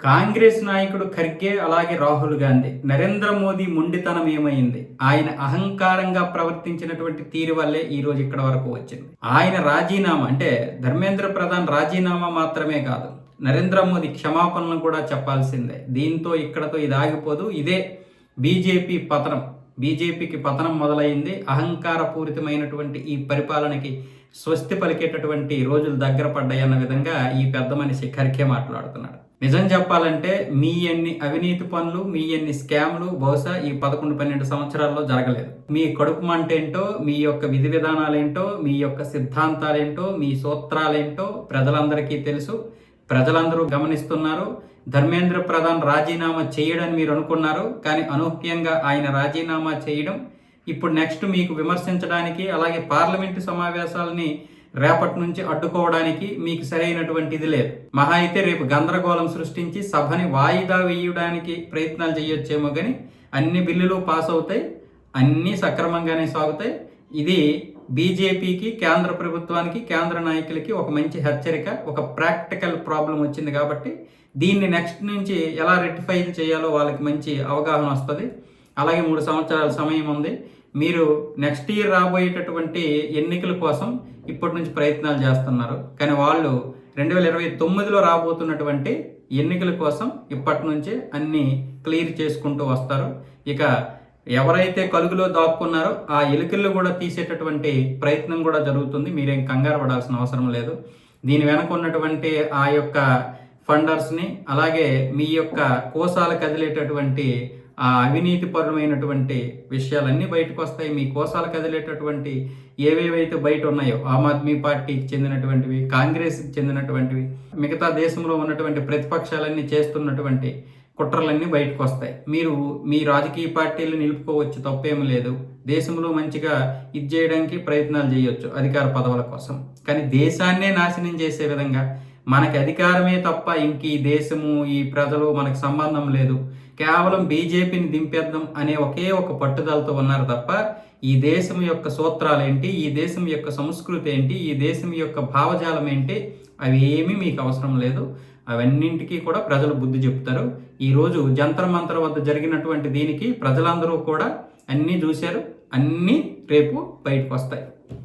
కాంగ్రెస్ నాయకుడు ఖర్గే అలాగే రాహుల్ గాంధీ నరేంద్ర మోదీ మొండితనం ఏమైంది? ఆయన అహంకారంగా ప్రవర్తించినటువంటి తీరు వల్లే ఈ రోజు ఇక్కడ వరకు వచ్చింది. ఆయన రాజీనామా అంటే ధర్మేంద్ర ప్రధాన్ రాజీనామా మాత్రమే కాదు, నరేంద్ర మోదీ క్షమాపణలు కూడా చెప్పాల్సిందే. దీంతో ఇక్కడతో ఇది ఆగిపోదు. ఇదే బీజేపీ పతనం. బీజేపీకి పతనం మొదలైంది. అహంకారపూరితమైనటువంటి ఈ పరిపాలనకి స్వస్తి పలికేటటువంటి రోజులు దగ్గర పడ్డాయన్న విధంగా ఈ పెద్ద మనిషి ఖర్గే మాట్లాడుతున్నాడు. నిజం చెప్పాలంటే మీ ఎన్ని అవినీతి పనులు, మీ ఎన్ని స్కామ్లు బహుశా ఈ 11-12 సంవత్సరాల్లో జరగలేదు. మీ కడుపు మంటేంటో, మీ యొక్క విధి విధానాలేంటో, మీ యొక్క సిద్ధాంతాలేంటో, మీ సూత్రాలేంటో ప్రజలందరికీ తెలుసు. ప్రజలందరూ గమనిస్తున్నారు. ధర్మేంద్ర ప్రధాన్ రాజీనామా చేయడని మీరు అనుకున్నారు, కానీ అనూహ్యంగా ఆయన రాజీనామా చేయడం ఇప్పుడు నెక్స్ట్ మీకు విమర్శించడానికి, అలాగే పార్లమెంటు సమావేశాలని రేపటి నుంచి అడ్డుకోవడానికి మీకు సరైనటువంటిది లేదు. మహా అయితే రేపు గందరగోళం సృష్టించి సభని వాయిదా వేయడానికి ప్రయత్నాలు చేయొచ్చేమో, కానీ అన్ని బిల్లులు పాస్ అవుతాయి, అన్నీ సక్రమంగానే సాగుతాయి. ఇది బీజేపీకి, కేంద్ర ప్రభుత్వానికి, కేంద్ర నాయకులకి ఒక మంచి హెచ్చరిక. ఒక ప్రాక్టికల్ ప్రాబ్లం వచ్చింది కాబట్టి దీన్ని నెక్స్ట్ నుంచి ఎలా రెక్టిఫై చేయాలో వాళ్ళకి మంచి అవగాహన వస్తుంది. అలాగే 3 సంవత్సరాల సమయం ఉంది. మీరు నెక్స్ట్ ఇయర్ రాబోయేటటువంటి ఎన్నికల కోసం ఇప్పటి నుంచి ప్రయత్నాలు చేస్తున్నారు, కానీ వాళ్ళు 2029లో రాబోతున్నటువంటి ఎన్నికల కోసం ఇప్పటి నుంచే అన్ని క్లియర్ చేసుకుంటూ వస్తారు. ఇక ఎవరైతే కలుగులో దాక్కున్నారో ఆ ఎలుకలను కూడా తీసేటటువంటి ప్రయత్నం కూడా జరుగుతుంది. మీరేం కంగారు పడాల్సిన అవసరం లేదు. దీని వెనక ఉన్నటువంటి ఆ యొక్క ఫండర్స్ని, అలాగే మీ యొక్క కోసాలు కదిలేటటువంటి ఆ అవినీతిపరమైనటువంటి విషయాలన్నీ బయటకు వస్తాయి. మీ కోసాలు కదిలేటటువంటి ఏవేవైతే బయట ఉన్నాయో, ఆమ్ ఆద్మీ పార్టీకి చెందినటువంటివి, కాంగ్రెస్కి చెందినటువంటివి, మిగతా దేశంలో ఉన్నటువంటి ప్రతిపక్షాలన్నీ చేస్తున్నటువంటి కుట్రలన్నీ బయటకు వస్తాయి. మీరు మీ రాజకీయ పార్టీలు నిలుపుకోవచ్చు, తప్పేమీ లేదు. దేశంలో మంచిగా ఇది చేయడానికి ప్రయత్నాలు చేయొచ్చు అధికార పదవుల కోసం, కానీ దేశాన్నే నాశనం చేసే విధంగా మనకి అధికారమే తప్ప ఇంక ఈ దేశము, ఈ ప్రజలు మనకు సంబంధం లేదు, కేవలం బీజేపీని దింపేద్దాం అనే ఒకే ఒక పట్టుదలతో ఉన్నారు తప్ప ఈ దేశం యొక్క సూత్రాలు ఏంటి, ఈ దేశం యొక్క సంస్కృతి ఏంటి, ఈ దేశం యొక్క భావజాలం ఏంటి, అవి ఏమీ మీకు అవసరం లేదు. అవన్నింటికీ కూడా ప్రజలు బుద్ధి చెప్తారు. ఈరోజు జంతర్ మంతర్ వద్ద జరిగినటువంటి దీనికి ప్రజలందరూ కూడా అన్నీ చూశారు. అన్నీ రేపు బయటకు వస్తాయి.